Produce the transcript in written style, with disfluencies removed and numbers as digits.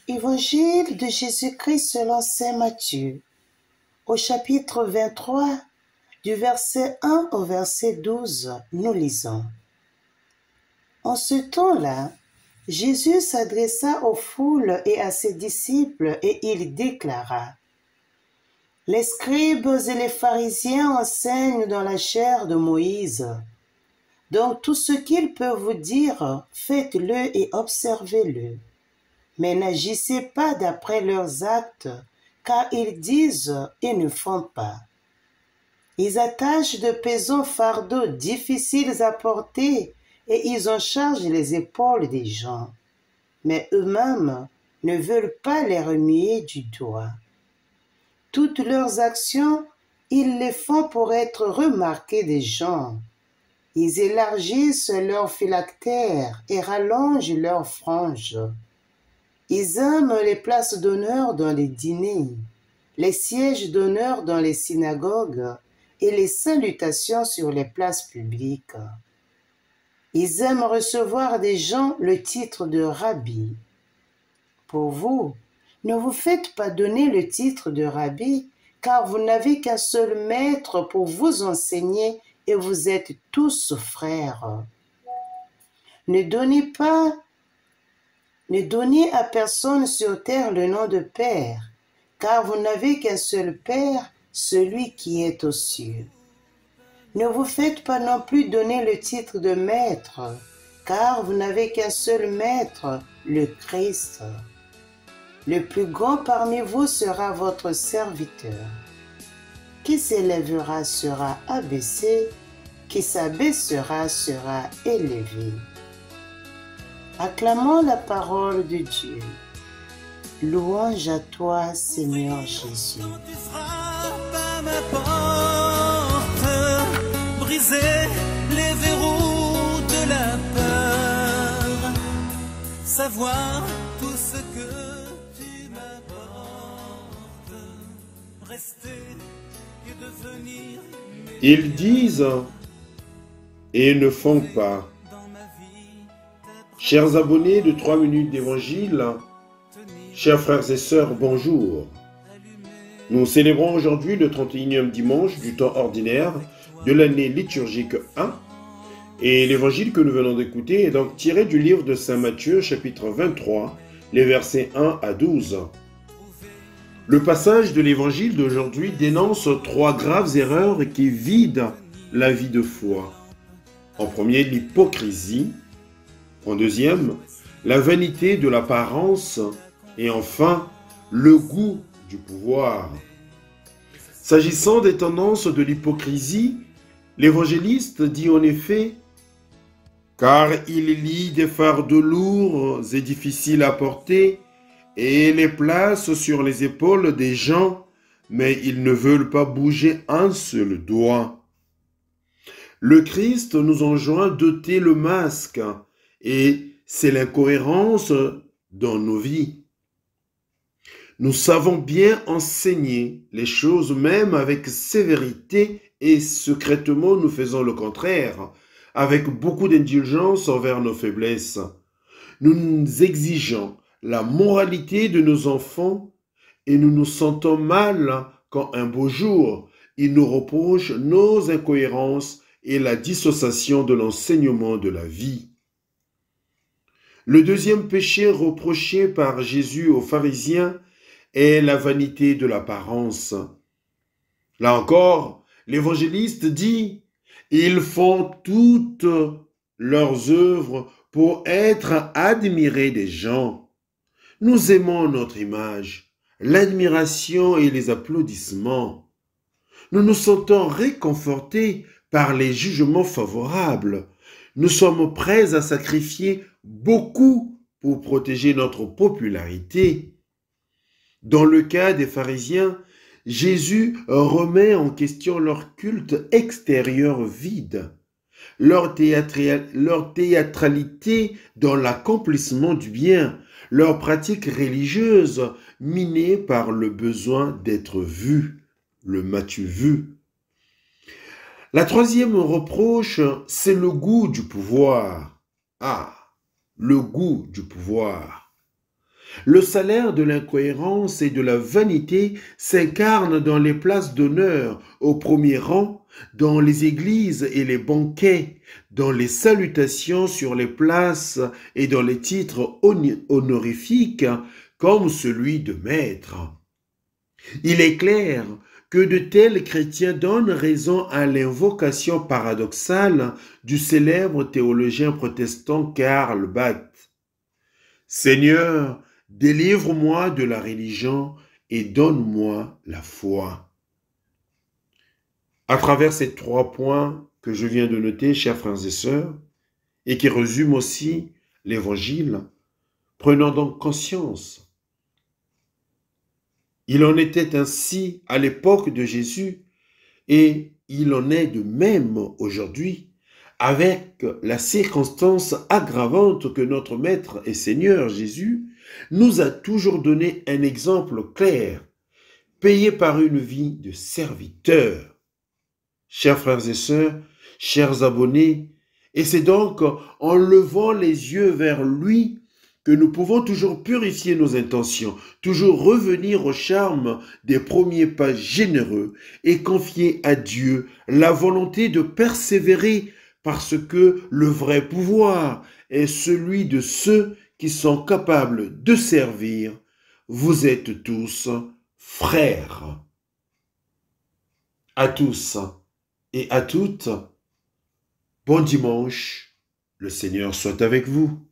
Évangile de Jésus-Christ selon saint Matthieu, au chapitre 23, du verset 1 au verset 12, nous lisons. En ce temps-là, Jésus s'adressa aux foules et à ses disciples et il déclara: Les scribes et les pharisiens enseignent dans la chair de Moïse. Donc tout ce qu'ils peuvent vous dire, faites-le et observez-le. Mais n'agissez pas d'après leurs actes, car ils disent et ne font pas. Ils attachent de pesants fardeaux difficiles à porter et ils en chargent les épaules des gens. Mais eux-mêmes ne veulent pas les remuer du doigt. Toutes leurs actions, ils les font pour être remarqués des gens. Ils élargissent leurs phylactères et rallongent leurs franges. Ils aiment les places d'honneur dans les dîners, les sièges d'honneur dans les synagogues et les salutations sur les places publiques. Ils aiment recevoir des gens le titre de rabbi. Pour vous, ne vous faites pas donner le titre de rabbi, car vous n'avez qu'un seul maître pour vous enseigner et vous êtes tous frères. Ne donnez à personne sur terre le nom de Père, car vous n'avez qu'un seul Père, celui qui est aux cieux. Ne vous faites pas non plus donner le titre de Maître, car vous n'avez qu'un seul Maître, le Christ. Le plus grand parmi vous sera votre serviteur. Qui s'élèvera sera abaissé, qui s'abaissera sera élevé. Acclamons la parole de Dieu. Louange à toi, Seigneur Jésus. Quand tu frappes à ma porte, briser les verrous de la peur, savoir tout ce que tu m'apportes, rester et devenir. Ils disent et ne font pas. Chers abonnés de 3 minutes d'évangile, chers frères et sœurs, bonjour. Nous célébrons aujourd'hui le 31e dimanche du temps ordinaire de l'année liturgique 1. Et l'évangile que nous venons d'écouter est donc tiré du livre de saint Matthieu, chapitre 23, les versets 1 à 12. Le passage de l'évangile d'aujourd'hui dénonce 3 graves erreurs qui vident la vie de foi. En premier, l'hypocrisie. En deuxième, la vanité de l'apparence. Et enfin, le goût du pouvoir. S'agissant des tendances de l'hypocrisie, l'évangéliste dit en effet « Car il lie des fardeaux lourds et difficiles à porter et les place sur les épaules des gens, mais ils ne veulent pas bouger un seul doigt. » Le Christ nous enjoint d'ôter le masque et c'est l'incohérence dans nos vies. Nous savons bien enseigner les choses même avec sévérité et secrètement nous faisons le contraire, avec beaucoup d'indulgence envers nos faiblesses. Nous exigeons la moralité de nos enfants et nous nous sentons mal quand un beau jour, ils nous reprochent nos incohérences et la dissociation de l'enseignement de la vie. Le deuxième péché reproché par Jésus aux pharisiens est la vanité de l'apparence. Là encore, l'évangéliste dit « Ils font toutes leurs œuvres pour être admirés des gens. » Nous aimons notre image, l'admiration et les applaudissements. Nous nous sentons réconfortés par les jugements favorables. Nous sommes prêts à sacrifier beaucoup pour protéger notre popularité. Dans le cas des pharisiens, Jésus remet en question leur culte extérieur vide, leur théâtralité dans l'accomplissement du bien, leur pratique religieuse minée par le besoin d'être vu, le m'as-tu vu. La troisième reproche, c'est le goût du pouvoir. Ah, le goût du pouvoir. Le salaire de l'incohérence et de la vanité s'incarne dans les places d'honneur au premier rang, dans les églises et les banquets, dans les salutations sur les places et dans les titres honorifiques comme celui de maître. Il est clair que de tels chrétiens donnent raison à l'invocation paradoxale du célèbre théologien protestant Karl Barth. « Seigneur, délivre-moi de la religion et donne-moi la foi. » À travers ces 3 points que je viens de noter, chers frères et sœurs, et qui résument aussi l'Évangile, prenons donc conscience. Il en était ainsi à l'époque de Jésus et il en est de même aujourd'hui, avec la circonstance aggravante que notre Maître et Seigneur Jésus nous a toujours donné un exemple clair, payé par une vie de serviteur. Chers frères et sœurs, chers abonnés, et c'est donc en levant les yeux vers lui que nous pouvons toujours purifier nos intentions, toujours revenir au charme des premiers pas généreux et confier à Dieu la volonté de persévérer parce que le vrai pouvoir est celui de ceux qui sont capables de servir. Vous êtes tous frères. À tous et à toutes, bon dimanche, le Seigneur soit avec vous.